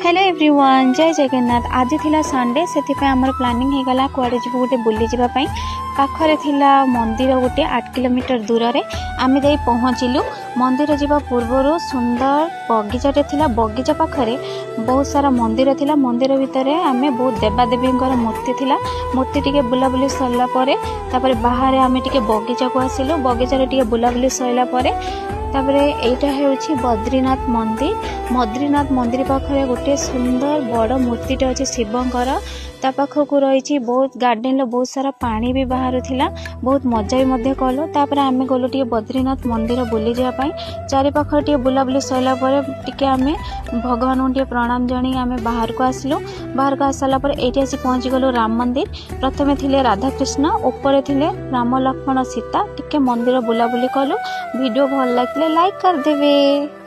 Hello everyone जय जगन्नाथ। आज थिला संडे से आमर प्लानिंग हो गला कुआडे जीव गोटे बुली जावाई। पाखरे थिला मंदिर गोटे 8 किलोमीटर दूर रे आमे जाई पहुँचलु। मंदिर जीवा पूर्वर सुंदर बगीचाटे थिला। बगीचा पाखरे बहुत सारा मंदिर थिला। मंदिर भितर आमे बहुत देवादेवी मूर्ति थिला। मूर्ति टिके बुलाबुली सरला परे तापरे बाहर आमे टिके बगीचा को आसिलु। बगीचा रे टिके बुलाबुली सरला परे तापरे एटा हेउछि बद्रीनाथ मंदिर। बद्रीनाथ मंदिर पाखरे गोटे सुंदर बड़ मूर्तिटे अछि शिवंकर। ता पाखकु रही बहुत गार्डन बहुत सारा पानी भी बाहर थिला। बहुत मजा भी मध्य कलु। तापरे आमे गलु टिके बद्रीनाथ मंदिर बुली जापाई। चारि पाखर टिके बुलाबुली सैला परे टिके आमे भगवान को टिके प्रणाम जणी आमे बाहर को आसिलु। बाहर को आसला परे एठी आसी पहुंची गलु राम मंदिर। प्रथमे थिले राधा कृष्ण, ऊपर थिले राम लक्ष्मण सीता। टिके मंदिर बुलाबुली कलु। वीडियो भल लागिले लाइक कर देबे।